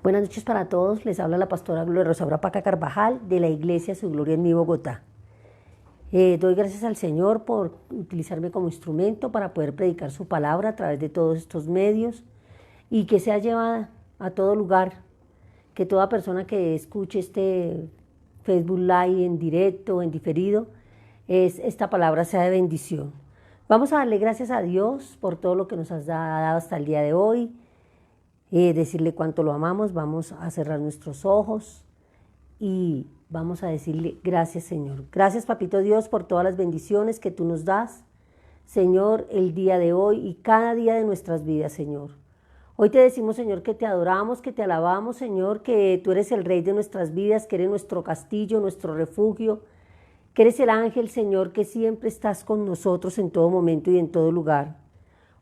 Buenas noches para todos, les habla la pastora Gloria Rosaura Paca Carvajal de la Iglesia Su Gloria en mí, Bogotá. Doy gracias al Señor por utilizarme como instrumento para poder predicar su palabra a través de todos estos medios y que sea llevada a todo lugar, que toda persona que escuche este Facebook Live en directo o en diferido, esta palabra sea de bendición. Vamos a darle gracias a Dios por todo lo que nos ha dado hasta el día de hoy. Decirle cuánto lo amamos, vamos a cerrar nuestros ojos y vamos a decirle gracias, Señor. Gracias, Papito Dios, por todas las bendiciones que tú nos das, Señor, el día de hoy y cada día de nuestras vidas, Señor. Hoy te decimos, Señor, que te adoramos, que te alabamos, Señor, que tú eres el Rey de nuestras vidas, que eres nuestro castillo, nuestro refugio, que eres el ángel, Señor, que siempre estás con nosotros en todo momento y en todo lugar.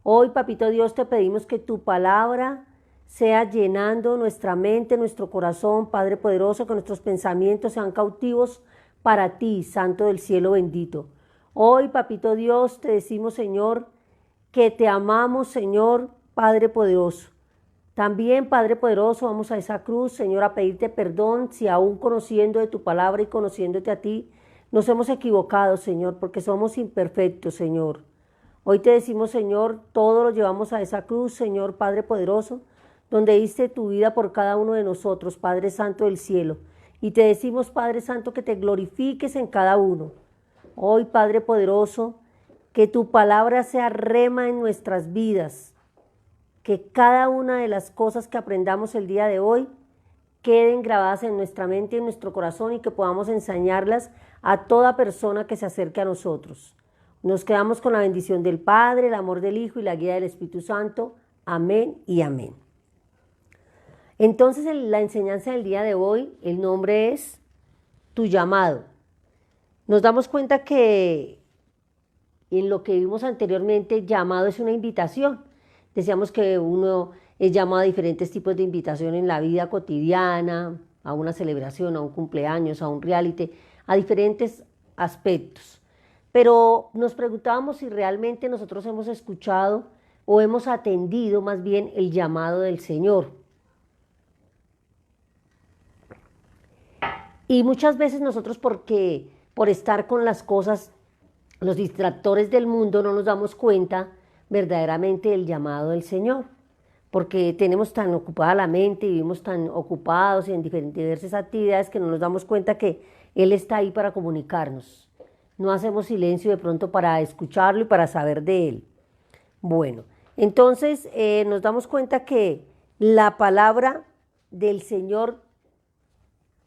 Hoy, Papito Dios, te pedimos que tu palabra sea llenando nuestra mente, nuestro corazón, Padre poderoso, que nuestros pensamientos sean cautivos para ti, Santo del cielo bendito. Hoy, Papito Dios, te decimos, Señor, que te amamos, Señor, Padre poderoso. También, Padre poderoso, vamos a esa cruz, Señor, a pedirte perdón si aún conociendo de tu palabra y conociéndote a ti, nos hemos equivocado, Señor, porque somos imperfectos, Señor. Hoy te decimos, Señor, todo lo llevamos a esa cruz, Señor, Padre poderoso, donde diste tu vida por cada uno de nosotros, Padre Santo del cielo. Y te decimos, Padre Santo, que te glorifiques en cada uno. Hoy, Padre poderoso, que tu palabra sea rema en nuestras vidas, que cada una de las cosas que aprendamos el día de hoy queden grabadas en nuestra mente y en nuestro corazón y que podamos enseñarlas a toda persona que se acerque a nosotros. Nos quedamos con la bendición del Padre, el amor del Hijo y la guía del Espíritu Santo. Amén y amén. Entonces, la enseñanza del día de hoy, el nombre es Tu llamado. Nos damos cuenta que en lo que vimos anteriormente, llamado es una invitación. Decíamos que uno es llamado a diferentes tipos de invitación en la vida cotidiana, a una celebración, a un cumpleaños, a un reality, a diferentes aspectos. Pero nos preguntábamos si realmente nosotros hemos escuchado o hemos atendido más bien el llamado del Señor. Y muchas veces nosotros por estar con las cosas, los distractores del mundo, no nos damos cuenta verdaderamente del llamado del Señor, porque tenemos tan ocupada la mente y vivimos tan ocupados y en diversas actividades que no nos damos cuenta que Él está ahí para comunicarnos. No hacemos silencio de pronto para escucharlo y para saber de Él. Bueno, entonces nos damos cuenta que la palabra del Señor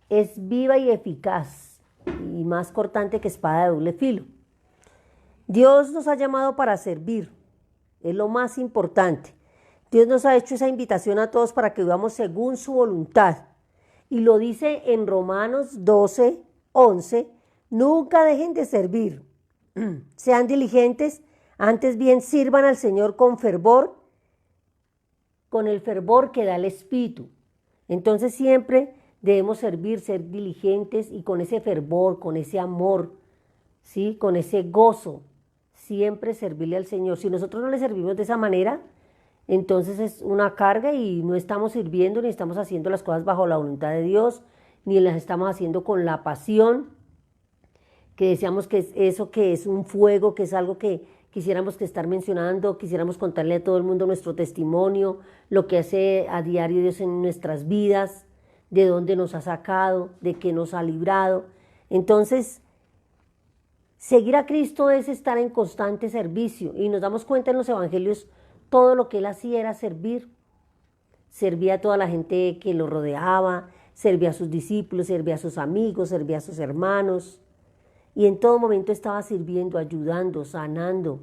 es viva y eficaz y más cortante que espada de doble filo. Dios nos ha llamado para servir, es lo más importante. Dios nos ha hecho esa invitación a todos para que vivamos según su voluntad. Y lo dice en Romanos 12, 11, nunca dejen de servir, sean diligentes, antes bien sirvan al Señor con fervor, con el fervor que da el Espíritu. Entonces siempre debemos servir, ser diligentes y con ese fervor, con ese amor, ¿sí? Con ese gozo, siempre servirle al Señor. Si nosotros no le servimos de esa manera, entonces es una carga y no estamos sirviendo ni estamos haciendo las cosas bajo la voluntad de Dios, ni las estamos haciendo con la pasión, que deseamos que es eso, que es un fuego, que es algo que quisiéramos que estar mencionando, quisiéramos contarle a todo el mundo nuestro testimonio, lo que hace a diario Dios en nuestras vidas, de dónde nos ha sacado, de qué nos ha librado. Entonces, seguir a Cristo es estar en constante servicio y nos damos cuenta en los evangelios todo lo que Él hacía era servir. Servía a toda la gente que lo rodeaba, servía a sus discípulos, servía a sus amigos, servía a sus hermanos y en todo momento estaba sirviendo, ayudando, sanando,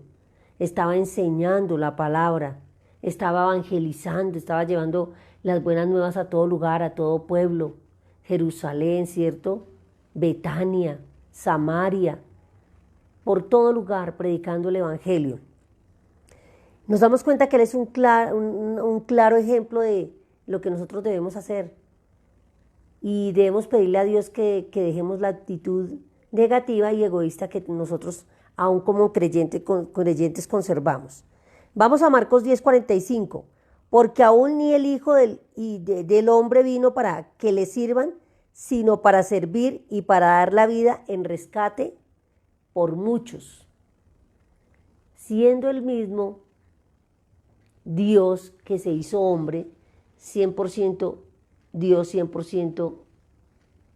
estaba enseñando la palabra, estaba evangelizando, estaba llevando las buenas nuevas a todo lugar, a todo pueblo, Jerusalén, ¿cierto? Betania, Samaria, por todo lugar predicando el evangelio. Nos damos cuenta que Él es un claro ejemplo de lo que nosotros debemos hacer y debemos pedirle a Dios que dejemos la actitud negativa y egoísta que nosotros aún como creyentes conservamos. Vamos a Marcos 10:45. porque aún ni el Hijo del Hombre vino para que le sirvan, sino para servir y para dar la vida en rescate por muchos, siendo el mismo Dios que se hizo hombre, 100% Dios, 100%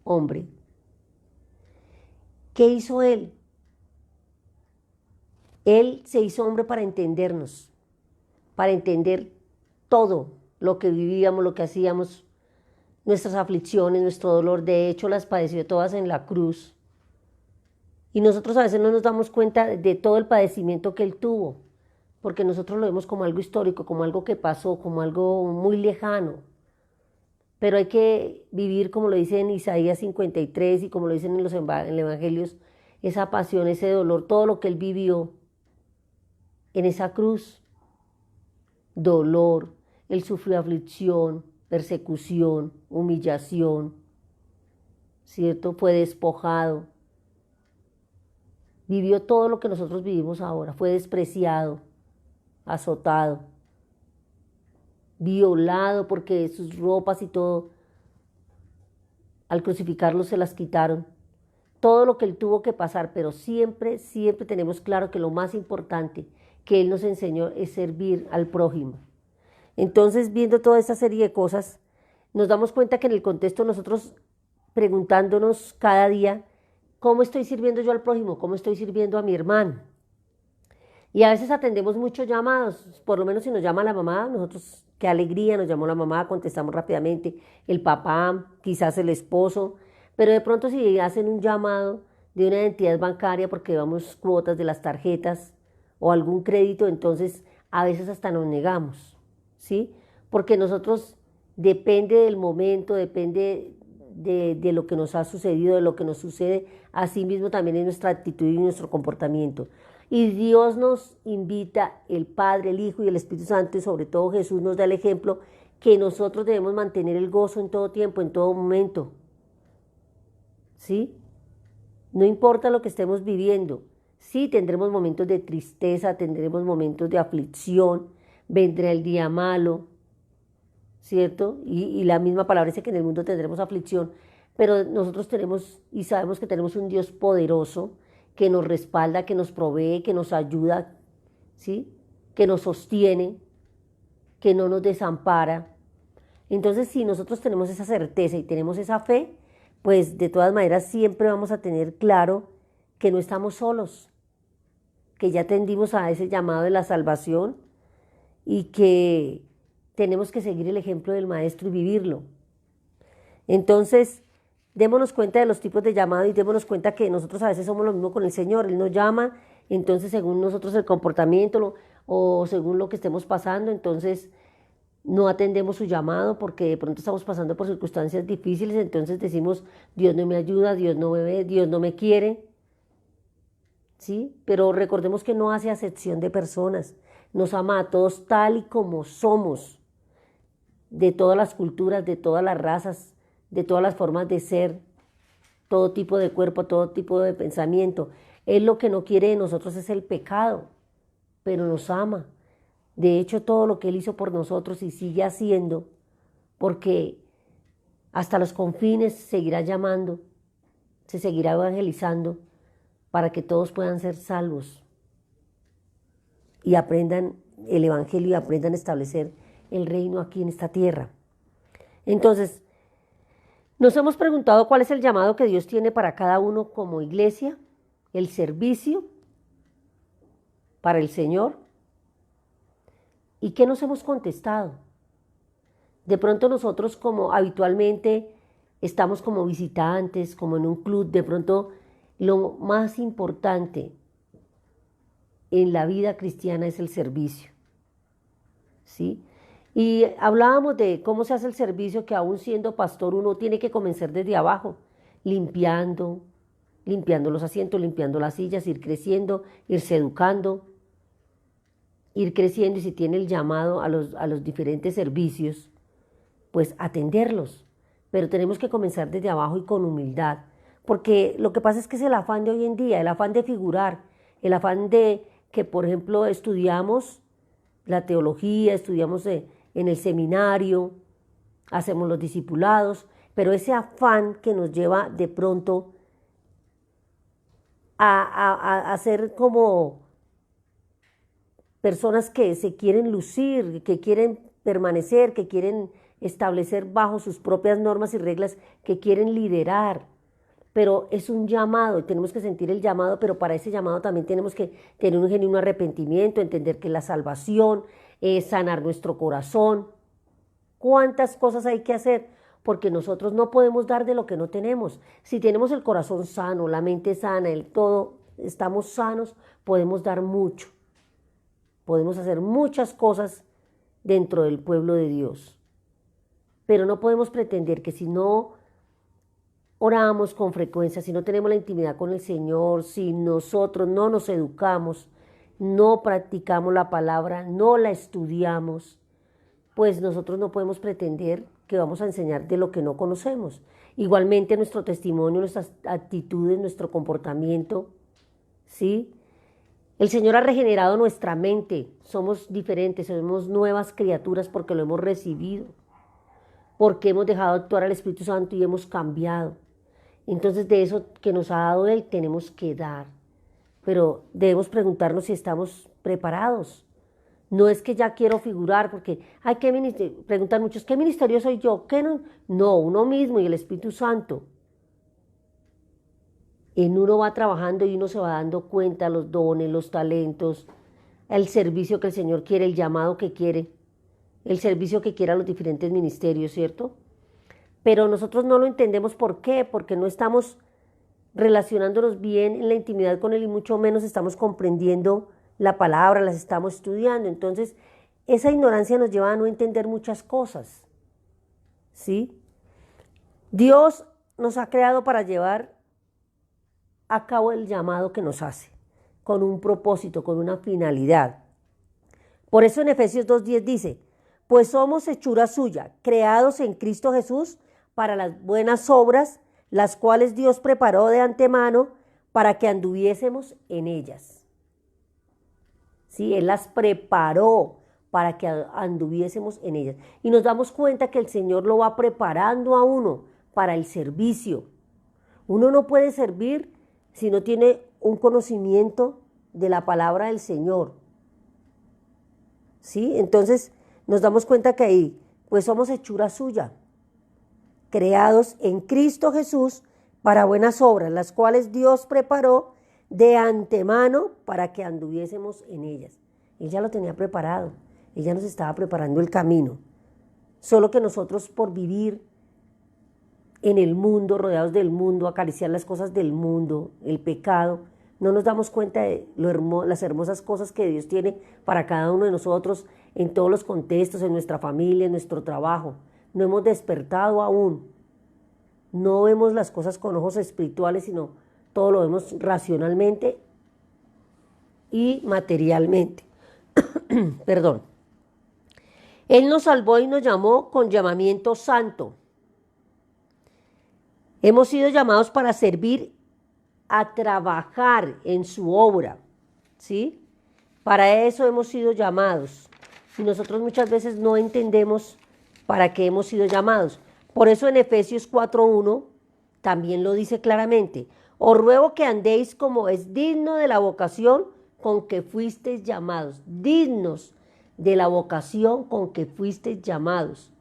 hombre. ¿Qué hizo Él? Él se hizo hombre para entendernos, para entender todo lo que vivíamos, lo que hacíamos, nuestras aflicciones, nuestro dolor. De hecho, las padeció todas en la cruz. Y nosotros a veces no nos damos cuenta de todo el padecimiento que Él tuvo, porque nosotros lo vemos como algo histórico, como algo que pasó, como algo muy lejano. Pero hay que vivir, como lo dice en Isaías 53 y como lo dicen en los evangelios, esa pasión, ese dolor, todo lo que Él vivió en esa cruz. Dolor, Él sufrió aflicción, persecución, humillación, ¿cierto? Fue despojado. Vivió todo lo que nosotros vivimos ahora. Fue despreciado, azotado, violado, porque sus ropas y todo, al crucificarlo se las quitaron. Todo lo que Él tuvo que pasar, pero siempre, siempre tenemos claro que lo más importante que Él nos enseñó es servir al prójimo. Entonces, viendo toda esta serie de cosas, nos damos cuenta que en el contexto nosotros preguntándonos cada día, ¿cómo estoy sirviendo yo al prójimo? ¿Cómo estoy sirviendo a mi hermano? Y a veces atendemos muchos llamados, por lo menos si nos llama la mamá, nosotros, qué alegría, nos llamó la mamá, contestamos rápidamente, el papá, quizás el esposo, pero de pronto si hacen un llamado de una entidad bancaria porque llevamos cuotas de las tarjetas o algún crédito, entonces a veces hasta nos negamos, ¿sí? Porque nosotros depende del momento, depende de lo que nos ha sucedido, de lo que nos sucede, así mismo también en nuestra actitud y nuestro comportamiento. Y Dios nos invita, el Padre, el Hijo y el Espíritu Santo, y sobre todo Jesús nos da el ejemplo que nosotros debemos mantener el gozo en todo tiempo, en todo momento. ¿Sí? No importa lo que estemos viviendo. Sí, tendremos momentos de tristeza, tendremos momentos de aflicción, vendrá el día malo, ¿cierto? Y la misma palabra dice que en el mundo tendremos aflicción, pero nosotros tenemos y sabemos que tenemos un Dios poderoso que nos respalda, que nos provee, que nos ayuda, ¿sí? Que nos sostiene, que no nos desampara. Entonces, si nosotros tenemos esa certeza y tenemos esa fe, pues de todas maneras siempre vamos a tener claro que no estamos solos, que ya atendimos a ese llamado de la salvación y que tenemos que seguir el ejemplo del Maestro y vivirlo. Entonces, démonos cuenta de los tipos de llamado y démonos cuenta que nosotros a veces somos lo mismo con el Señor. Él nos llama, entonces según nosotros el comportamiento o según lo que estemos pasando, entonces no atendemos su llamado porque de pronto estamos pasando por circunstancias difíciles, entonces decimos, Dios no me ayuda, Dios no me ve, Dios no me quiere, ¿sí? Pero recordemos que no hace acepción de personas, nos ama a todos tal y como somos, de todas las culturas, de todas las razas, de todas las formas de ser, todo tipo de cuerpo, todo tipo de pensamiento. Él lo que no quiere de nosotros es el pecado, pero nos ama. De hecho, todo lo que Él hizo por nosotros y sigue haciendo, porque hasta los confines seguirá llamando, se seguirá evangelizando para que todos puedan ser salvos y aprendan el evangelio y aprendan a establecer el reino aquí en esta tierra. Entonces, nos hemos preguntado cuál es el llamado que Dios tiene para cada uno como iglesia, el servicio para el Señor. ¿Y qué nos hemos contestado? De pronto nosotros como habitualmente estamos como visitantes, como en un club, de pronto lo más importante en la vida cristiana es el servicio, ¿sí? Y hablábamos de cómo se hace el servicio, que aún siendo pastor uno tiene que comenzar desde abajo, limpiando los asientos, limpiando las sillas, ir creciendo, irse educando, ir creciendo y si tiene el llamado a los diferentes servicios, pues atenderlos. Pero tenemos que comenzar desde abajo y con humildad, porque lo que pasa es que es el afán de hoy en día, el afán de figurar, el afán de que, por ejemplo, estudiamos la teología, estudiamos en el seminario, hacemos los discipulados, pero ese afán que nos lleva de pronto a ser como personas que se quieren lucir, que quieren permanecer, que quieren establecer bajo sus propias normas y reglas, que quieren liderar. Pero es un llamado y tenemos que sentir el llamado, pero para ese llamado también tenemos que tener un genuino arrepentimiento, entender que la salvación es sanar nuestro corazón. ¿Cuántas cosas hay que hacer? Porque nosotros no podemos dar de lo que no tenemos. Si tenemos el corazón sano, la mente sana, el todo, estamos sanos, podemos dar mucho. Podemos hacer muchas cosas dentro del pueblo de Dios. Pero no podemos pretender que si no oramos con frecuencia, si no tenemos la intimidad con el Señor, si nosotros no nos educamos, no practicamos la palabra, no la estudiamos, pues nosotros no podemos pretender que vamos a enseñar de lo que no conocemos. Igualmente nuestro testimonio, nuestras actitudes, nuestro comportamiento, ¿sí? El Señor ha regenerado nuestra mente, somos diferentes, somos nuevas criaturas porque lo hemos recibido, porque hemos dejado actuar al Espíritu Santo y hemos cambiado. Entonces de eso que nos ha dado Él tenemos que dar, pero debemos preguntarnos si estamos preparados. No es que ya quiero figurar, porque hay que preguntar muchos, ¿qué ministerio soy yo? ¿Qué no? No, uno mismo y el Espíritu Santo. En uno va trabajando y uno se va dando cuenta los dones, los talentos, el servicio que el Señor quiere, el llamado que quiere, el servicio que quiere a los diferentes ministerios, ¿cierto? Pero nosotros no lo entendemos. ¿Por qué? Porque no estamos relacionándonos bien en la intimidad con Él y mucho menos estamos comprendiendo la palabra, las estamos estudiando. Entonces, esa ignorancia nos lleva a no entender muchas cosas, ¿sí? Dios nos ha creado para llevar a cabo el llamado que nos hace, con un propósito, con una finalidad. Por eso en Efesios 2:10 dice, pues somos hechura suya, creados en Cristo Jesús para las buenas obras, las cuales Dios preparó de antemano para que anduviésemos en ellas. Sí, Él las preparó para que anduviésemos en ellas. Y nos damos cuenta que el Señor lo va preparando a uno para el servicio. Uno no puede servir si no tiene un conocimiento de la palabra del Señor. ¿Sí? Entonces nos damos cuenta que ahí, pues somos hechura suya, creados en Cristo Jesús para buenas obras, las cuales Dios preparó de antemano para que anduviésemos en ellas. Él ya lo tenía preparado, Él ya nos estaba preparando el camino. Solo que nosotros por vivir en el mundo, rodeados del mundo, acariciar las cosas del mundo, el pecado, no nos damos cuenta de las hermosas cosas que Dios tiene para cada uno de nosotros en todos los contextos, en nuestra familia, en nuestro trabajo. No hemos despertado aún. No vemos las cosas con ojos espirituales, sino todo lo vemos racionalmente y materialmente. Perdón. Él nos salvó y nos llamó con llamamiento santo. Hemos sido llamados para servir, a trabajar en su obra, ¿sí? Para eso hemos sido llamados. Y nosotros muchas veces no entendemos para qué hemos sido llamados. Por eso en Efesios 4:1 también lo dice claramente. Os ruego que andéis como es digno de la vocación con que fuisteis llamados. Dignos de la vocación con que fuisteis llamados.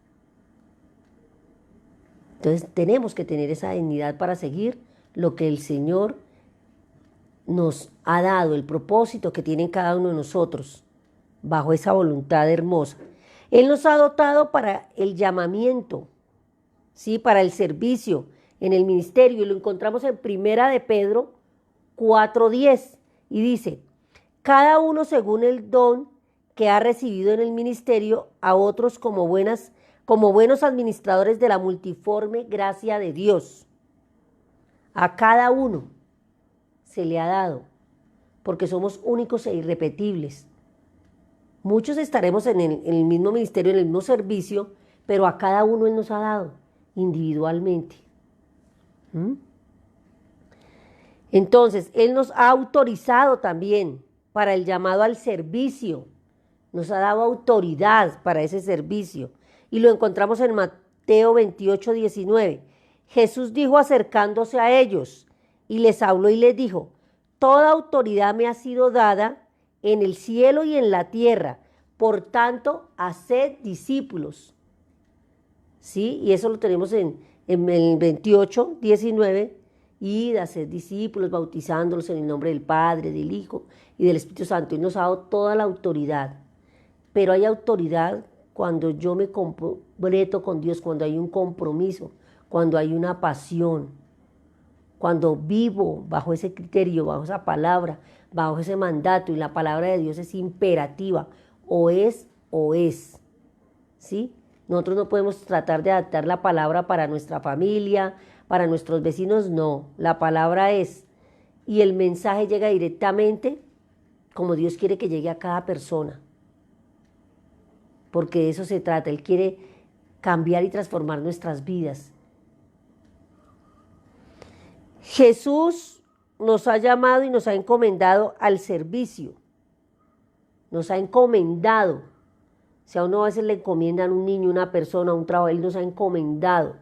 Entonces tenemos que tener esa dignidad para seguir lo que el Señor nos ha dado, el propósito que tiene cada uno de nosotros, bajo esa voluntad hermosa. Él nos ha dotado para el llamamiento, ¿sí? Para el servicio en el ministerio, y lo encontramos en 1 de Pedro 4:10, y dice, cada uno según el don que ha recibido en el ministerio, a otros como buenos administradores de la multiforme gracia de Dios. A cada uno se le ha dado, porque somos únicos e irrepetibles. Muchos estaremos en el mismo ministerio, en el mismo servicio, pero a cada uno Él nos ha dado individualmente. Entonces, Él nos ha autorizado también para el llamado al servicio, nos ha dado autoridad para ese servicio. Y lo encontramos en Mateo 28, 19. Jesús dijo acercándose a ellos y les habló y les dijo: toda autoridad me ha sido dada en el cielo y en la tierra. Por tanto, haced discípulos. ¿Sí? Y eso lo tenemos en el 28, 19. Id, haced discípulos, bautizándolos en el nombre del Padre, del Hijo y del Espíritu Santo. Y nos ha dado toda la autoridad. Pero hay autoridad cuando yo me comprometo con Dios, cuando hay un compromiso, cuando hay una pasión, cuando vivo bajo ese criterio, bajo esa palabra, bajo ese mandato, y la palabra de Dios es imperativa, o es, ¿sí? Nosotros no podemos tratar de adaptar la palabra para nuestra familia, para nuestros vecinos, no. La palabra es, y el mensaje llega directamente como Dios quiere que llegue a cada persona. Porque de eso se trata. Él quiere cambiar y transformar nuestras vidas. Jesús nos ha llamado y nos ha encomendado al servicio. Nos ha encomendado. Si a uno a veces le encomiendan a un niño, una persona, un trabajo, Él nos ha encomendado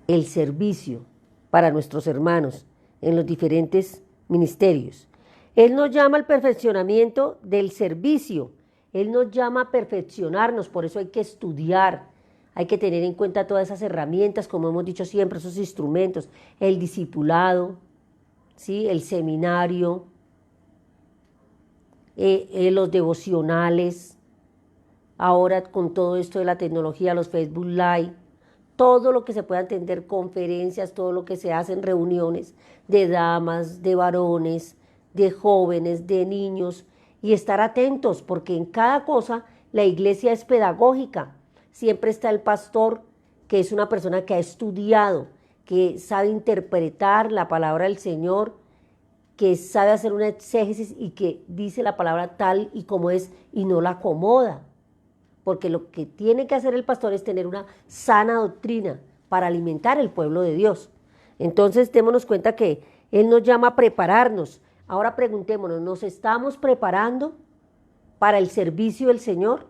el servicio para nuestros hermanos en los diferentes ministerios. Él nos llama al perfeccionamiento del servicio. Él nos llama a perfeccionarnos, por eso hay que estudiar, hay que tener en cuenta todas esas herramientas, como hemos dicho siempre, esos instrumentos, el discipulado, ¿sí? El seminario, los devocionales, ahora con todo esto de la tecnología, los Facebook Live, todo lo que se pueda entender, conferencias, todo lo que se hace en reuniones de damas, de varones, de jóvenes, de niños, y estar atentos, porque en cada cosa la iglesia es pedagógica. Siempre está el pastor, que es una persona que ha estudiado, que sabe interpretar la palabra del Señor, que sabe hacer una exégesis y que dice la palabra tal y como es y no la acomoda. Porque lo que tiene que hacer el pastor es tener una sana doctrina para alimentar el pueblo de Dios. Entonces, démonos cuenta que Él nos llama a prepararnos. Ahora preguntémonos, ¿nos estamos preparando para el servicio del Señor?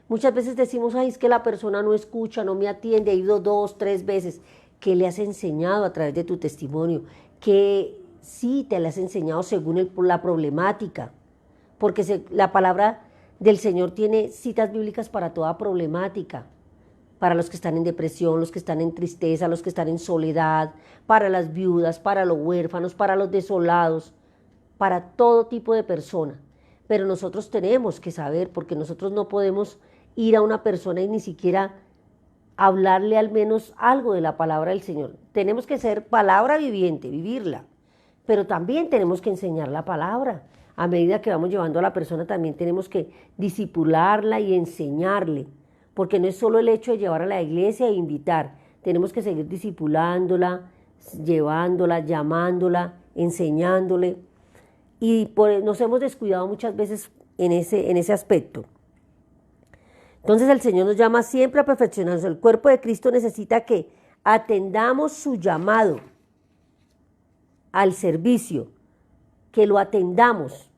Muchas veces decimos, ay, es que la persona no escucha, no me atiende, he ido 2, 3 veces. ¿Qué le has enseñado a través de tu testimonio? ¿Qué sí te le has enseñado según la problemática? Porque la palabra del Señor tiene citas bíblicas para toda problemática, para los que están en depresión, los que están en tristeza, los que están en soledad, para las viudas, para los huérfanos, para los desolados, para todo tipo de persona. Pero nosotros tenemos que saber, porque nosotros no podemos ir a una persona y ni siquiera hablarle al menos algo de la palabra del Señor. Tenemos que ser palabra viviente, vivirla, pero también tenemos que enseñar la palabra. A medida que vamos llevando a la persona, también tenemos que discipularla y enseñarle, porque no es solo el hecho de llevar a la iglesia e invitar, tenemos que seguir discipulándola, llevándola, llamándola, enseñándole, y nos hemos descuidado muchas veces en ese aspecto. Entonces el Señor nos llama siempre a perfeccionarnos. El cuerpo de Cristo necesita que atendamos su llamado al servicio, que lo atendamos.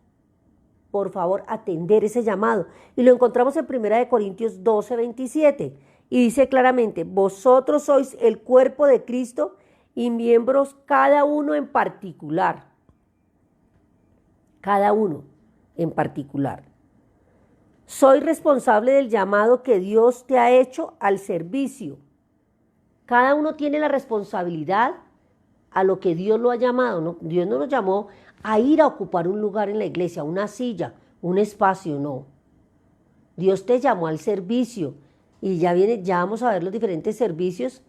Por favor, atender ese llamado. Y lo encontramos en 1 Corintios 12, 27. Y dice claramente, vosotros sois el cuerpo de Cristo y miembros cada uno en particular. Cada uno en particular. Soy responsable del llamado que Dios te ha hecho al servicio. Cada uno tiene la responsabilidad a lo que Dios lo ha llamado, ¿no? Dios no nos llamó a ir a ocupar un lugar en la iglesia, una silla, un espacio, no. Dios te llamó al servicio y ya vamos a ver los diferentes servicios.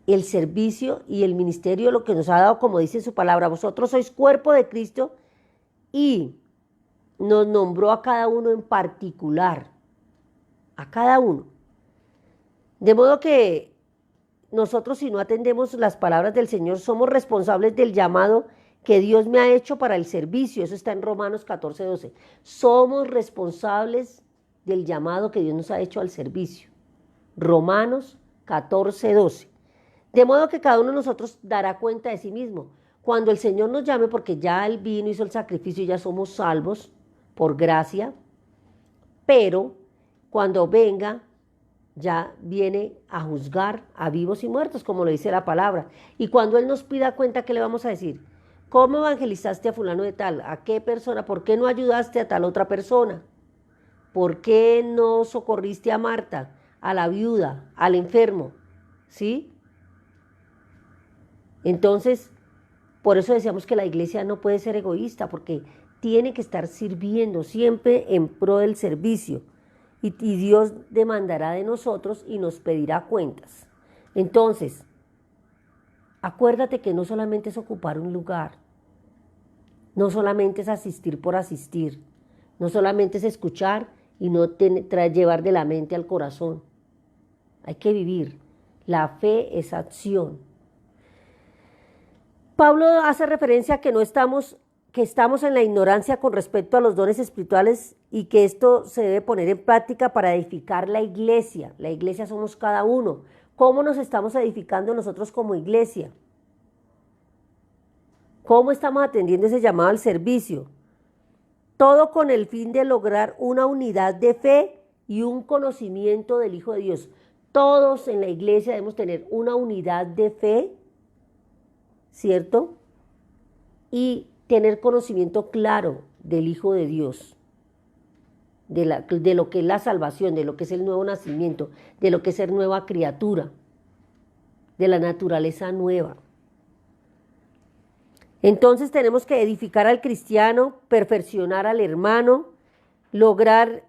El servicio y el ministerio, lo que nos ha dado, como dice su palabra, vosotros sois cuerpo de Cristo, y nos nombró a cada uno en particular, a cada uno. De modo que nosotros, si no atendemos las palabras del Señor, somos responsables del llamado que Dios me ha hecho para el servicio. Eso está en Romanos 14, 12. Somos responsables del llamado que Dios nos ha hecho al servicio. Romanos 14, 12. De modo que cada uno de nosotros dará cuenta de sí mismo. Cuando el Señor nos llame, porque ya Él vino, hizo el sacrificio y ya somos salvos por gracia, pero cuando venga, ya viene a juzgar a vivos y muertos, como lo dice la palabra. Y cuando Él nos pida cuenta, ¿qué le vamos a decir? ¿Cómo evangelizaste a fulano de tal? ¿A qué persona? ¿Por qué no ayudaste a tal otra persona? ¿Por qué no socorriste a Marta, a la viuda, al enfermo? ¿Sí? Entonces, por eso decíamos que la iglesia no puede ser egoísta, porque tiene que estar sirviendo siempre en pro del servicio. Y Dios demandará de nosotros y nos pedirá cuentas. Entonces, acuérdate que no solamente es ocupar un lugar, no solamente es asistir por asistir, no solamente es escuchar y no llevar de la mente al corazón. Hay que vivir. La fe es acción. Pablo hace referencia a que estamos en la ignorancia con respecto a los dones espirituales y que esto se debe poner en práctica para edificar la iglesia. La iglesia somos cada uno. ¿Cómo nos estamos edificando nosotros como iglesia? ¿Cómo estamos atendiendo ese llamado al servicio? Todo con el fin de lograr una unidad de fe y un conocimiento del Hijo de Dios. Todos en la iglesia debemos tener una unidad de fe, ¿cierto? Y tener conocimiento claro del Hijo de Dios, de lo que es la salvación, de lo que es el nuevo nacimiento, de lo que es ser nueva criatura, de la naturaleza nueva. Entonces tenemos que edificar al cristiano, perfeccionar al hermano, lograr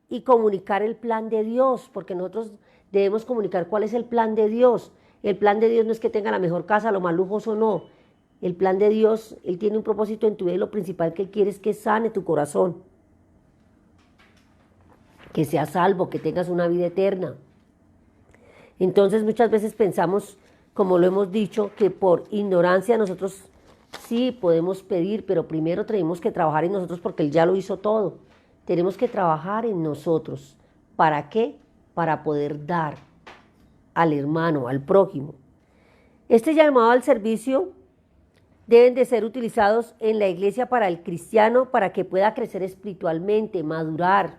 y comunicar el plan de Dios, porque nosotros debemos comunicar cuál es el plan de Dios. El plan de Dios no es que tenga la mejor casa, lo más lujoso, no. El plan de Dios, Él tiene un propósito en tu vida y lo principal que Él quiere es que sane tu corazón, que seas salvo, que tengas una vida eterna. Entonces muchas veces pensamos, como lo hemos dicho, que por ignorancia nosotros sí podemos pedir, pero primero tenemos que trabajar en nosotros porque Él ya lo hizo todo. Tenemos que trabajar en nosotros. ¿Para qué? Para poder dar al hermano, al prójimo. Este llamado al servicio deben de ser utilizados en la iglesia para el cristiano, para que pueda crecer espiritualmente, madurar.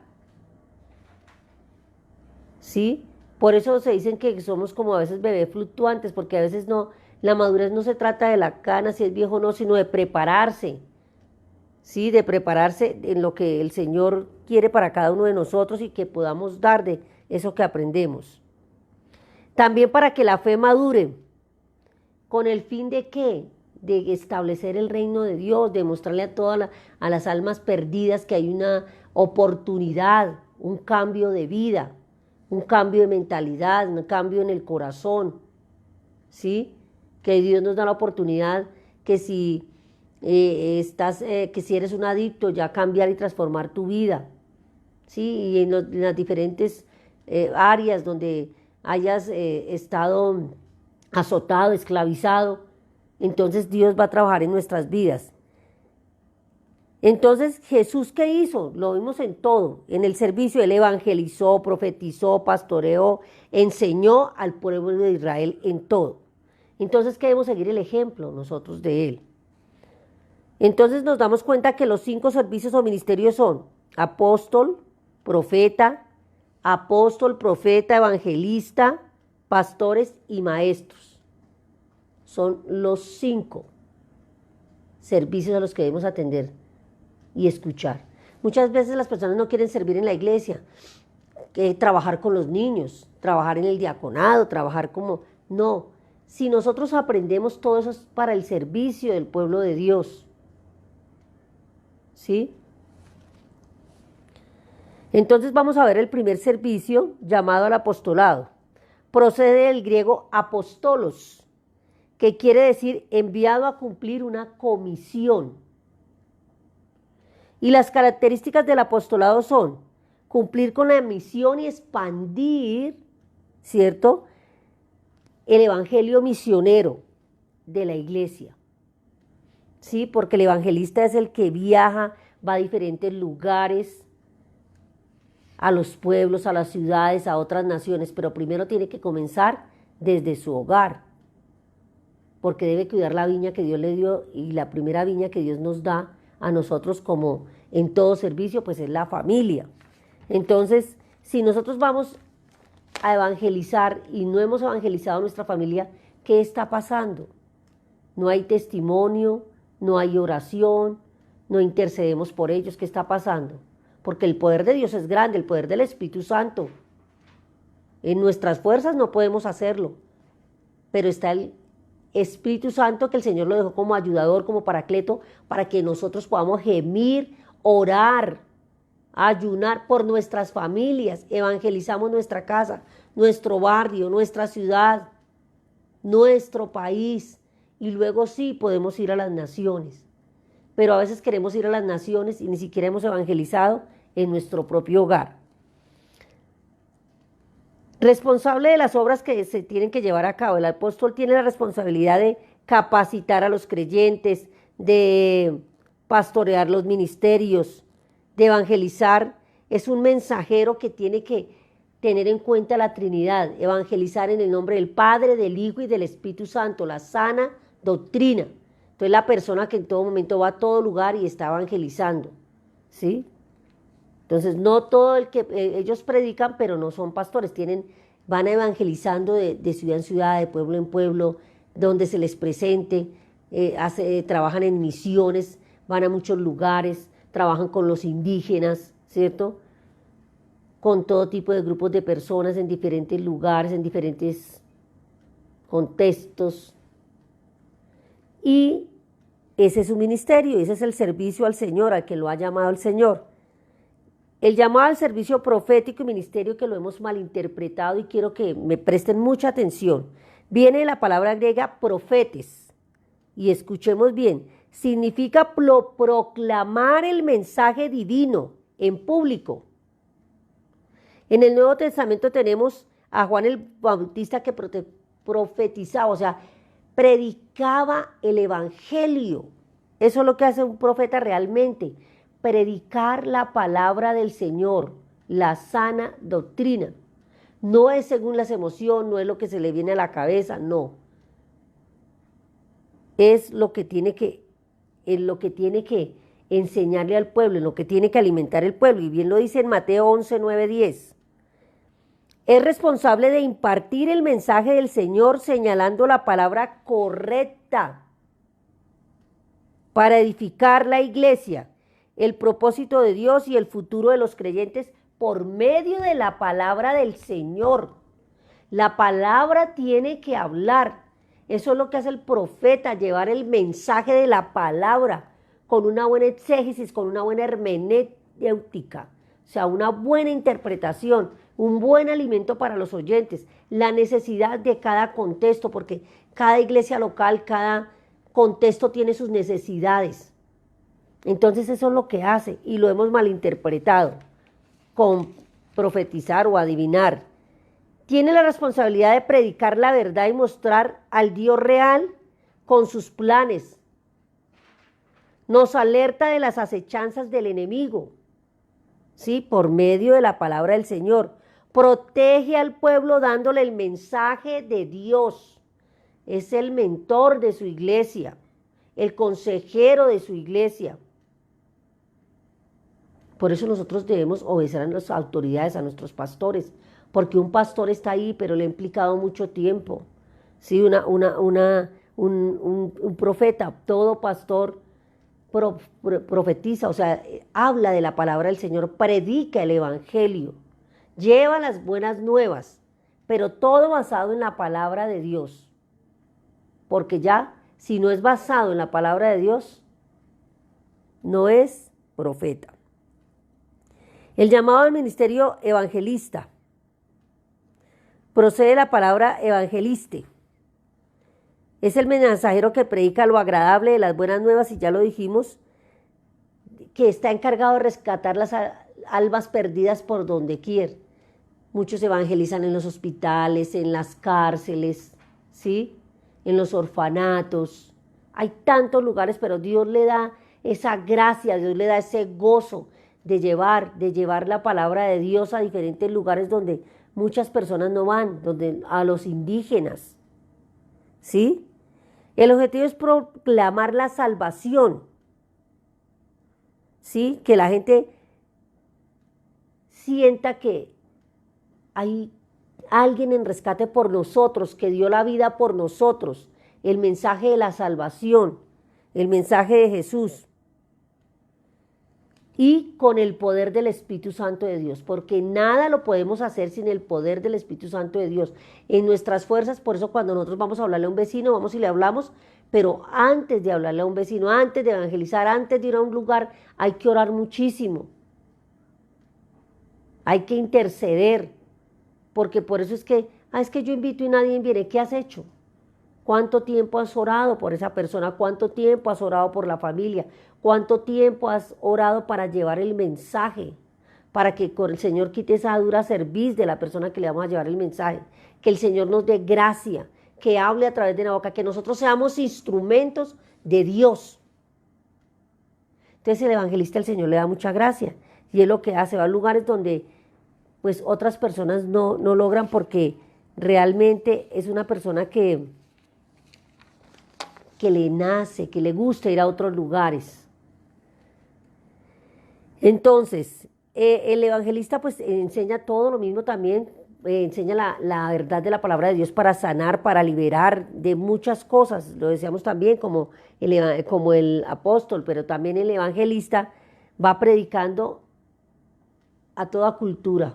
¿Sí? Por eso se dicen que somos como a veces bebés fluctuantes, porque a veces no, la madurez no se trata de la cana, si es viejo o no, sino de prepararse. ¿Sí? De prepararse en lo que el Señor quiere para cada uno de nosotros y que podamos dar de eso que aprendemos. También para que la fe madure, ¿con el fin de qué? De establecer el reino de Dios, de mostrarle a todas a las almas perdidas que hay una oportunidad, un cambio de vida, un cambio de mentalidad, un cambio en el corazón, ¿sí? Que Dios nos da la oportunidad que si que si eres un adicto, ya cambiar y transformar tu vida, ¿sí? Y en las diferentes áreas donde hayas estado azotado, esclavizado, entonces Dios va a trabajar en nuestras vidas. Entonces, ¿Jesús qué hizo? Lo vimos en todo, en el servicio. Él evangelizó, profetizó, pastoreó, enseñó al pueblo de Israel en todo. Entonces, ¿qué debemos seguir el ejemplo nosotros de Él? Entonces nos damos cuenta que los 5 servicios o ministerios son apóstol, profeta, evangelista, pastores y maestros. Son los 5 servicios a los que debemos atender y escuchar. Muchas veces las personas no quieren servir en la iglesia, trabajar con los niños, trabajar en el diaconado, trabajar como... No, si nosotros aprendemos todo eso es para el servicio del pueblo de Dios. ¿Sí? Entonces vamos a ver el primer servicio llamado al apostolado. Procede del griego apostolos, que quiere decir enviado a cumplir una comisión. Y las características del apostolado son cumplir con la misión y expandir, ¿cierto?, el evangelio misionero de la iglesia. Sí, porque el evangelista es el que viaja, va a diferentes lugares, a los pueblos, a las ciudades, a otras naciones, pero primero tiene que comenzar desde su hogar. porque debe cuidar la viña que Dios le dio, y la primera viña que Dios nos da a nosotros como en todo servicio, pues es la familia. Entonces, si nosotros vamos a evangelizar y no hemos evangelizado a nuestra familia, ¿qué está pasando? No hay testimonio, no hay oración, no intercedemos por ellos. ¿Qué está pasando? Porque el poder de Dios es grande, el poder del Espíritu Santo. En nuestras fuerzas no podemos hacerlo, pero está el Espíritu Santo que el Señor lo dejó como ayudador, como paracleto, para que nosotros podamos gemir, orar, ayunar por nuestras familias. Evangelizamos nuestra casa, nuestro barrio, nuestra ciudad, nuestro país, y luego sí podemos ir a las naciones. Pero a veces queremos ir a las naciones y ni siquiera hemos evangelizado en nuestro propio hogar. Responsable de las obras que se tienen que llevar a cabo. El apóstol tiene la responsabilidad de capacitar a los creyentes, de pastorear los ministerios, de evangelizar. Es un mensajero que tiene que tener en cuenta la Trinidad, evangelizar en el nombre del Padre, del Hijo y del Espíritu Santo, la sana doctrina. Entonces la persona que en todo momento va a todo lugar y está evangelizando, ¿sí? Entonces no todo el que ellos predican, pero no son pastores, van evangelizando de ciudad en ciudad, de pueblo en pueblo, donde se les presente, trabajan en misiones, van a muchos lugares, trabajan con los indígenas, ¿cierto? Con todo tipo de grupos de personas en diferentes lugares, en diferentes contextos. Y ese es su ministerio, ese es el servicio al Señor, al que lo ha llamado el Señor. El llamado al servicio profético y ministerio, que lo hemos malinterpretado, y quiero que me presten mucha atención, viene de la palabra griega profetes, y escuchemos bien, significa proclamar el mensaje divino en público. En el Nuevo Testamento tenemos a Juan el Bautista que profetizaba, o sea, predicaba el evangelio. Eso es lo que hace un profeta realmente, predicar la palabra del Señor, la sana doctrina. No es según las emociones, no es lo que se le viene a la cabeza, no. Es lo que tiene que enseñarle al pueblo, en lo que tiene que alimentar el pueblo. Y bien lo dice en Mateo 11, 9, 10. Es responsable de impartir el mensaje del Señor señalando la palabra correcta para edificar la iglesia, el propósito de Dios y el futuro de los creyentes por medio de la palabra del Señor. La palabra tiene que hablar. Eso es lo que hace el profeta, llevar el mensaje de la palabra con una buena exégesis, con una buena hermenéutica, o sea, una buena interpretación, un buen alimento para los oyentes, la necesidad de cada contexto, porque cada iglesia local, cada contexto tiene sus necesidades. Entonces eso es lo que hace, y lo hemos malinterpretado con profetizar o adivinar. Tiene la responsabilidad de predicar la verdad y mostrar al Dios real con sus planes. Nos alerta de las acechanzas del enemigo, ¿sí? Por medio de la palabra del Señor. Protege al pueblo dándole el mensaje de Dios. Es el mentor de su iglesia, el consejero de su iglesia. Por eso nosotros debemos obedecer a las autoridades, a nuestros pastores, porque un pastor está ahí, pero le ha implicado mucho tiempo. Sí, un profeta, todo pastor profetiza, o sea, habla de la palabra del Señor, predica el evangelio, lleva las buenas nuevas, pero todo basado en la palabra de Dios. Porque ya, si no es basado en la palabra de Dios, no es profeta. El llamado al ministerio evangelista procede de la palabra evangeliste. Es el mensajero que predica lo agradable de las buenas nuevas, y ya lo dijimos, que está encargado de rescatar las almas perdidas por donde quiera. Muchos evangelizan en los hospitales, en las cárceles, ¿sí? En los orfanatos. Hay tantos lugares, pero Dios le da esa gracia, Dios le da ese gozo de llevar la palabra de Dios a diferentes lugares donde muchas personas no van, a los indígenas, ¿sí? El objetivo es proclamar la salvación, ¿sí? Que la gente sienta que hay alguien en rescate por nosotros, que dio la vida por nosotros. El mensaje de la salvación, el mensaje de Jesús. Y con el poder del Espíritu Santo de Dios, porque nada lo podemos hacer sin el poder del Espíritu Santo de Dios. En nuestras fuerzas, por eso cuando nosotros vamos a hablarle a un vecino, vamos y le hablamos, pero antes de hablarle a un vecino, antes de evangelizar, antes de ir a un lugar, hay que orar muchísimo. Hay que interceder, porque por eso es que yo invito y nadie viene. ¿Qué has hecho? ¿Cuánto tiempo has orado por esa persona? ¿Cuánto tiempo has orado por la familia? ¿Cuánto tiempo has orado para llevar el mensaje? Para que con el Señor quite esa dura cerviz de la persona que le vamos a llevar el mensaje. Que el Señor nos dé gracia, que hable a través de la boca, que nosotros seamos instrumentos de Dios. Entonces el evangelista, el Señor le da mucha gracia. Y es lo que hace, va a lugares donde pues otras personas no logran, porque realmente es una persona que le nace, que le gusta ir a otros lugares. Entonces, el evangelista pues enseña todo lo mismo también, enseña la verdad de la palabra de Dios para sanar, para liberar de muchas cosas. Lo decíamos también como el apóstol, pero también el evangelista va predicando a toda cultura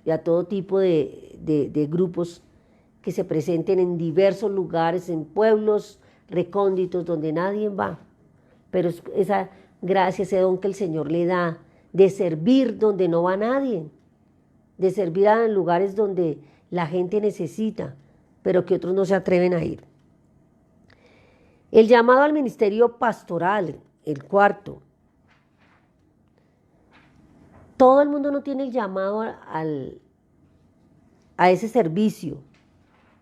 y a todo tipo de grupos que se presenten en diversos lugares, en pueblos recónditos donde nadie va. Pero esa gracia, ese don que el Señor le da de servir donde no va nadie, de servir en lugares donde la gente necesita, pero que otros no se atreven a ir. El llamado al ministerio pastoral, el cuarto. Todo el mundo no tiene el llamado a ese servicio,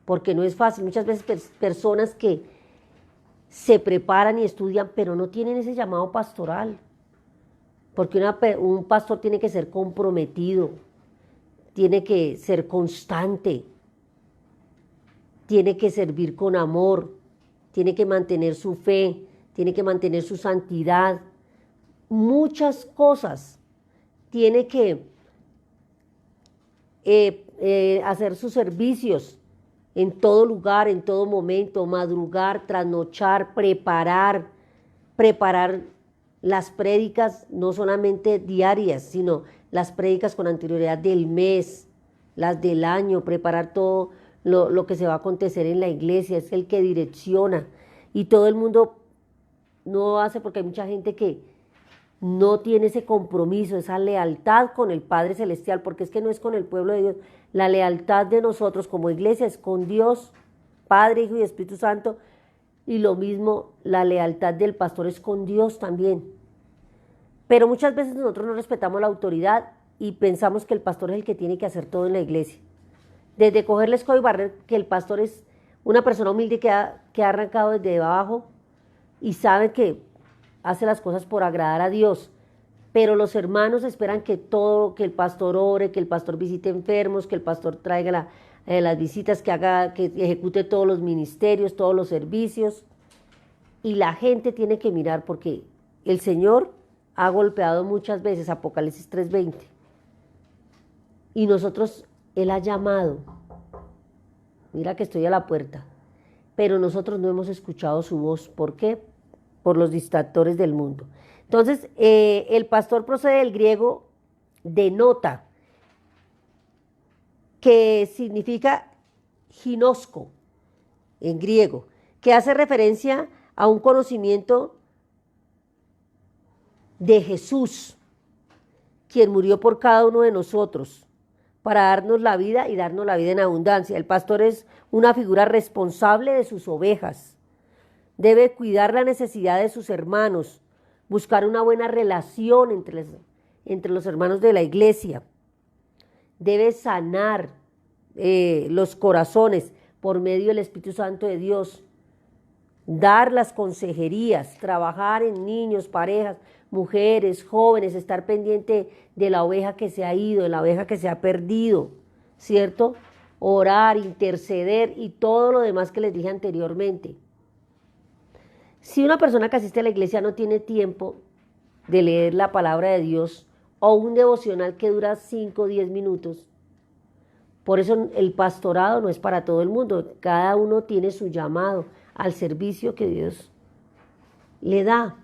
porque no es fácil. Muchas veces personas que se preparan y estudian, pero no tienen ese llamado pastoral, porque un pastor tiene que ser comprometido, tiene que ser constante, tiene que servir con amor, tiene que mantener su fe, tiene que mantener su santidad, muchas cosas. Tiene que hacer sus servicios en todo lugar, en todo momento, madrugar, trasnochar, preparar las prédicas, no solamente diarias, sino las prédicas con anterioridad del mes, las del año, preparar todo lo que se va a acontecer en la iglesia, es el que direcciona. Y todo el mundo no hace, porque hay mucha gente que no tiene ese compromiso, esa lealtad con el Padre Celestial, porque es que no es con el pueblo de Dios. La lealtad de nosotros como iglesia es con Dios, Padre, Hijo y Espíritu Santo, y lo mismo la lealtad del pastor es con Dios también. Pero muchas veces nosotros no respetamos la autoridad y pensamos que el pastor es el que tiene que hacer todo en la iglesia. Desde coger la escoba y barrer, que el pastor es una persona humilde que ha arrancado desde abajo y sabe que hace las cosas por agradar a Dios, pero los hermanos esperan que el pastor ore, que el pastor visite enfermos, que el pastor traiga las visitas, que ejecute todos los ministerios, todos los servicios, y la gente tiene que mirar, porque el Señor ha golpeado muchas veces, Apocalipsis 3:20, y nosotros, Él ha llamado, mira que estoy a la puerta, pero nosotros no hemos escuchado su voz. ¿Por qué? Por los distractores del mundo. Entonces, el pastor procede del griego denota, que significa ginosco en griego, que hace referencia a un conocimiento de Jesús, quien murió por cada uno de nosotros para darnos la vida y darnos la vida en abundancia. El pastor es una figura responsable de sus ovejas. Debe cuidar la necesidad de sus hermanos, buscar una buena relación entre los hermanos de la iglesia. Debe sanar los corazones por medio del Espíritu Santo de Dios, dar las consejerías, trabajar en niños, parejas, mujeres, jóvenes, estar pendiente de la oveja que se ha ido, de la oveja que se ha perdido, ¿cierto? Orar, interceder y todo lo demás que les dije anteriormente. Si una persona que asiste a la iglesia no tiene tiempo de leer la palabra de Dios o un devocional que dura 5 o 10 minutos, por eso el pastorado no es para todo el mundo. Cada uno tiene su llamado al servicio que Dios le da.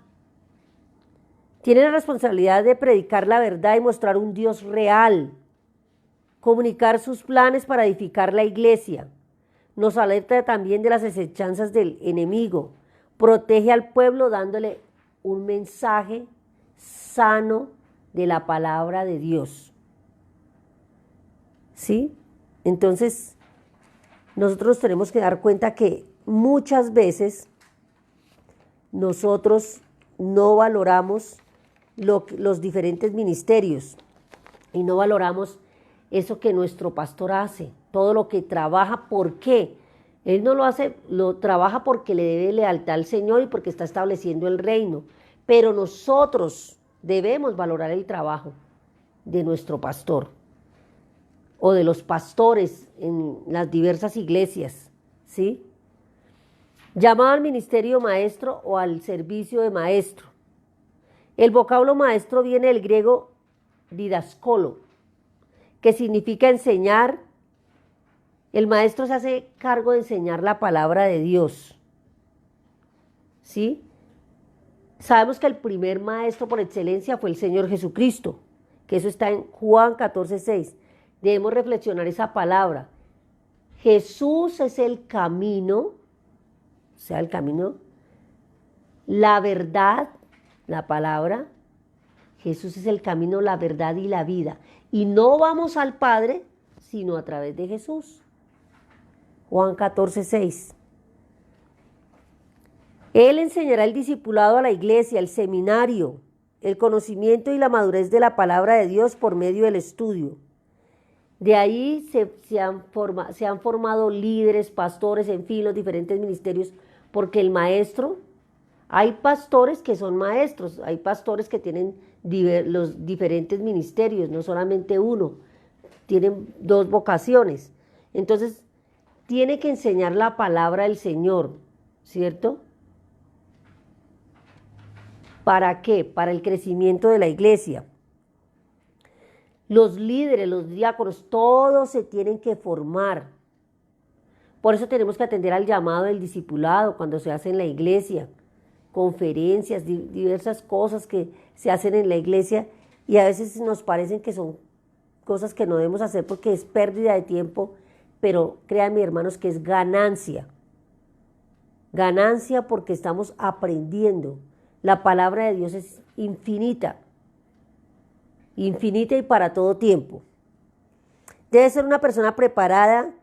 Tiene la responsabilidad de predicar la verdad y mostrar un Dios real, comunicar sus planes para edificar la iglesia. Nos alerta también de las acechanzas del enemigo. Protege al pueblo dándole un mensaje sano de la palabra de Dios. ¿Sí? Entonces, nosotros tenemos que dar cuenta que muchas veces nosotros no valoramos los diferentes ministerios y no valoramos eso que nuestro pastor hace, todo lo que trabaja. ¿Por qué? Él no lo hace, lo trabaja porque le debe lealtad al Señor y porque está estableciendo el reino. Pero nosotros debemos valorar el trabajo de nuestro pastor o de los pastores en las diversas iglesias, ¿sí? Llamado al ministerio maestro o al servicio de maestro. El vocablo maestro viene del griego didascolo, que significa enseñar. El maestro se hace cargo de enseñar la palabra de Dios, ¿sí? Sabemos que el primer maestro por excelencia fue el Señor Jesucristo, que eso está en Juan 14:6. Debemos reflexionar esa palabra. Jesús es el camino, o sea, el camino, la verdad, la palabra. Jesús es el camino, la verdad y la vida. Y no vamos al Padre sino a través de Jesús. Juan 14:6. Él enseñará el discipulado a la iglesia, el seminario, el conocimiento y la madurez de la palabra de Dios por medio del estudio. De ahí se han formado líderes, pastores, en fin, los diferentes ministerios, porque el maestro, hay pastores que son maestros, hay pastores que tienen los diferentes ministerios, no solamente uno, tienen 2 vocaciones. Entonces, tiene que enseñar la palabra del Señor, ¿cierto? ¿Para qué? Para el crecimiento de la iglesia. Los líderes, los diáconos, todos se tienen que formar. Por eso tenemos que atender al llamado del discipulado cuando se hace en la iglesia, conferencias, diversas cosas que se hacen en la iglesia y a veces nos parecen que son cosas que no debemos hacer porque es pérdida de tiempo, pero créanme, hermanos, que es ganancia. Ganancia porque estamos aprendiendo. La palabra de Dios es infinita. Infinita y para todo tiempo. Debe ser una persona preparada,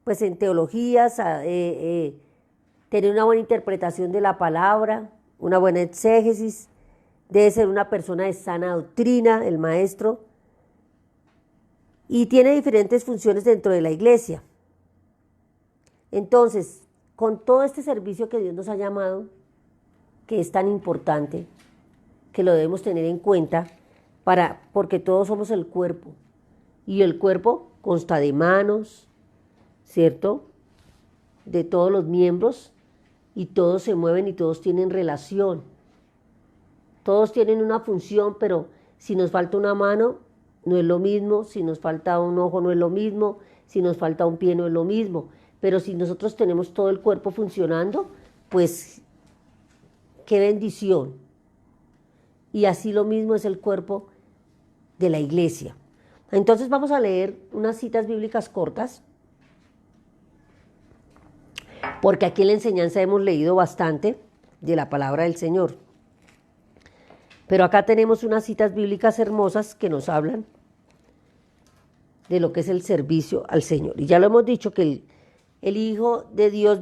pues en teologías, tener una buena interpretación de la palabra, una buena exégesis. Debe ser una persona de sana doctrina, el maestro. Y tiene diferentes funciones dentro de la iglesia. Entonces, con todo este servicio que Dios nos ha llamado, que es tan importante, que lo debemos tener en cuenta, porque todos somos el cuerpo. Y el cuerpo consta de manos, ¿cierto? De todos los miembros, y todos se mueven y todos tienen relación. Todos tienen una función, pero si nos falta una mano, no es lo mismo. Si nos falta un ojo, no es lo mismo. Si nos falta un pie, no es lo mismo. Pero si nosotros tenemos todo el cuerpo funcionando, pues qué bendición. Y así lo mismo es el cuerpo de la iglesia. Entonces vamos a leer unas citas bíblicas cortas, porque aquí en la enseñanza hemos leído bastante de la palabra del Señor. Pero acá tenemos unas citas bíblicas hermosas que nos hablan de lo que es el servicio al Señor. Y ya lo hemos dicho que el Hijo de Dios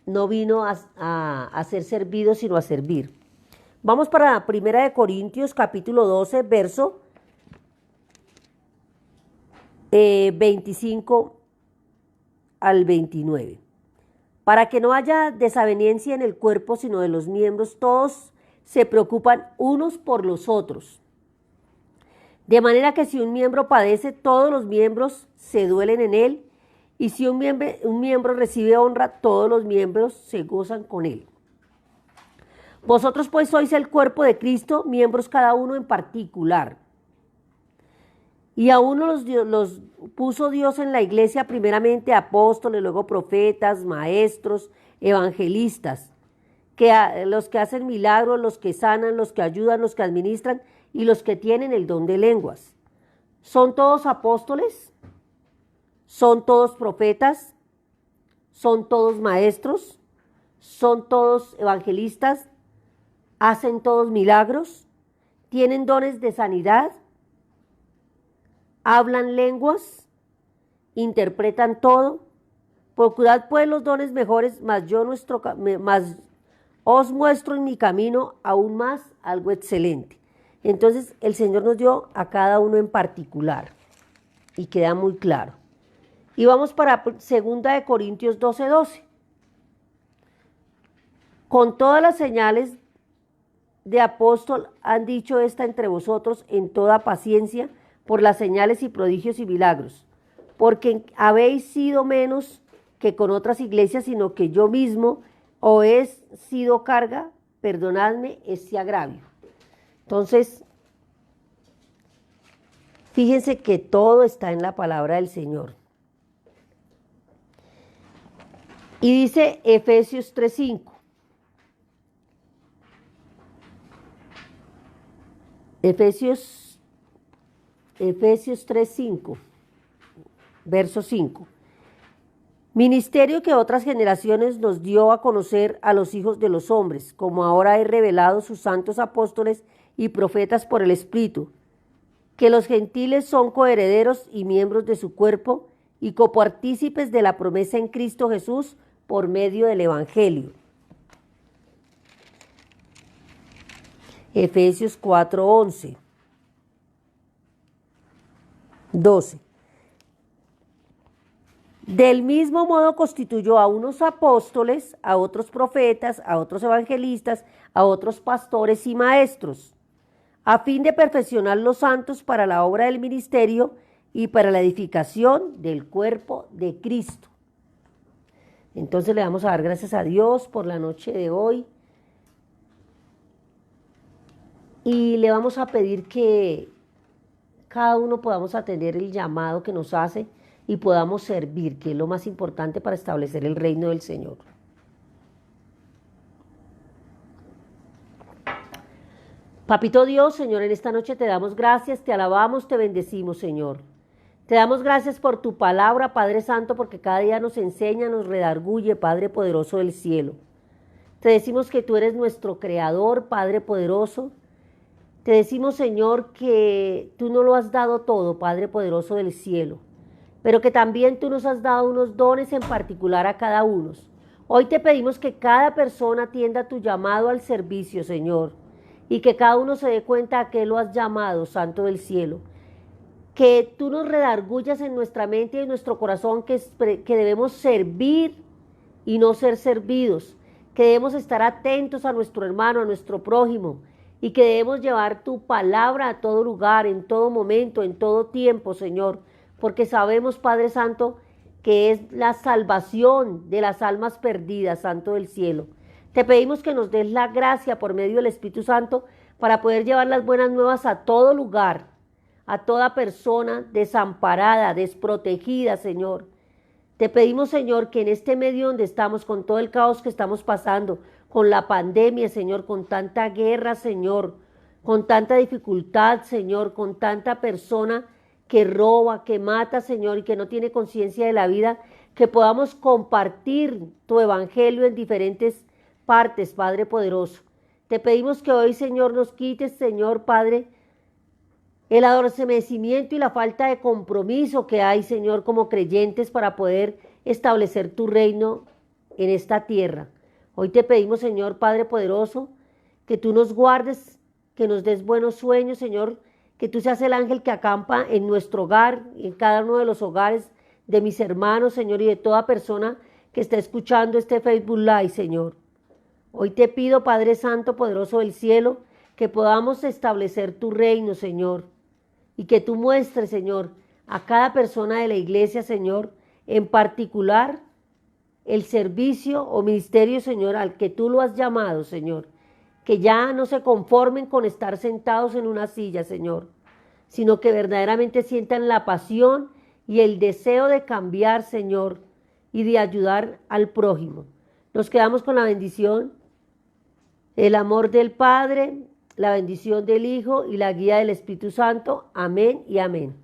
no vino a ser servido, sino a servir. Vamos para 1 Corintios capítulo 12, verso 25 al 29. Para que no haya desaveniencia en el cuerpo, sino de los miembros, todos se preocupan unos por los otros. De manera que si un miembro padece, todos los miembros se duelen en él, y si un miembro recibe honra, todos los miembros se gozan con él. Vosotros pues sois el cuerpo de Cristo, miembros cada uno en particular. Y a uno los puso Dios en la iglesia primeramente apóstoles, luego profetas, maestros, evangelistas, los que hacen milagros, los que sanan, los que ayudan, los que administran y los que tienen el don de lenguas. ¿Son todos apóstoles? ¿Son todos profetas? ¿Son todos maestros? ¿Son todos evangelistas? ¿Hacen todos milagros? ¿Tienen dones de sanidad? ¿Hablan lenguas? ¿Interpretan todo? Procurad pues los dones mejores, mas os muestro en mi camino aún más algo excelente. Entonces el Señor nos dio a cada uno en particular y queda muy claro. Y vamos para 2 Corintios 12:12. Con todas las señales de apóstol han dicho esta entre vosotros en toda paciencia por las señales y prodigios y milagros, porque habéis sido menos que con otras iglesias, sino que yo mismo os he sido carga, perdonadme este agravio. Entonces, fíjense que todo está en la palabra del Señor. Y dice Efesios 3:5. Efesios 3:5, verso 5. Ministerio que otras generaciones nos dio a conocer a los hijos de los hombres, como ahora he revelado sus santos apóstoles y profetas por el Espíritu, que los gentiles son coherederos y miembros de su cuerpo y copartícipes de la promesa en Cristo Jesús por medio del Evangelio. Efesios 4:11, 12. Del mismo modo constituyó a unos apóstoles, a otros profetas, a otros evangelistas, a otros pastores y maestros, a fin de perfeccionar los santos para la obra del ministerio y para la edificación del cuerpo de Cristo. Entonces le vamos a dar gracias a Dios por la noche de hoy y le vamos a pedir que cada uno podamos atender el llamado que nos hace y podamos servir, que es lo más importante para establecer el reino del Señor. Papito Dios, Señor, en esta noche te damos gracias, te alabamos, te bendecimos, Señor. Te damos gracias por tu palabra, Padre Santo, porque cada día nos enseña, nos redarguye, Padre poderoso del cielo. Te decimos que tú eres nuestro creador, Padre poderoso. Te decimos, Señor, que tú no lo has dado todo, Padre poderoso del cielo, pero que también tú nos has dado unos dones en particular a cada uno. Hoy te pedimos que cada persona atienda tu llamado al servicio, Señor, y que cada uno se dé cuenta a qué lo has llamado, Santo del cielo. Que tú nos redargullas en nuestra mente y en nuestro corazón que debemos servir y no ser servidos, que debemos estar atentos a nuestro hermano, a nuestro prójimo, y que debemos llevar tu palabra a todo lugar, en todo momento, en todo tiempo, Señor, porque sabemos, Padre Santo, que es la salvación de las almas perdidas, Santo del cielo. Te pedimos que nos des la gracia por medio del Espíritu Santo para poder llevar las buenas nuevas a todo lugar, a toda persona desamparada, desprotegida, Señor. Te pedimos, Señor, que en este medio donde estamos, con todo el caos que estamos pasando, con la pandemia, Señor, con tanta guerra, Señor, con tanta dificultad, Señor, con tanta persona que roba, que mata, Señor, y que no tiene conciencia de la vida, que podamos compartir tu evangelio en diferentes partes, Padre poderoso. Te pedimos que hoy, Señor, nos quites, Señor, Padre, el adormecimiento y la falta de compromiso que hay, Señor, como creyentes para poder establecer tu reino en esta tierra. Hoy te pedimos, Señor, Padre poderoso, que tú nos guardes, que nos des buenos sueños, Señor, que tú seas el ángel que acampa en nuestro hogar, en cada uno de los hogares de mis hermanos, Señor, y de toda persona que está escuchando este Facebook Live, Señor. Hoy te pido, Padre Santo, poderoso del cielo, que podamos establecer tu reino, Señor, y que tú muestres, Señor, a cada persona de la iglesia, Señor, en particular el servicio o ministerio, Señor, al que tú lo has llamado, Señor, que ya no se conformen con estar sentados en una silla, Señor, sino que verdaderamente sientan la pasión y el deseo de cambiar, Señor, y de ayudar al prójimo. Nos quedamos con la bendición, el amor del Padre, la bendición del Hijo y la guía del Espíritu Santo. Amén y amén.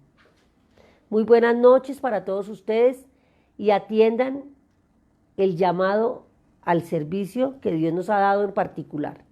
Muy buenas noches para todos ustedes y atiendan el llamado al servicio que Dios nos ha dado en particular.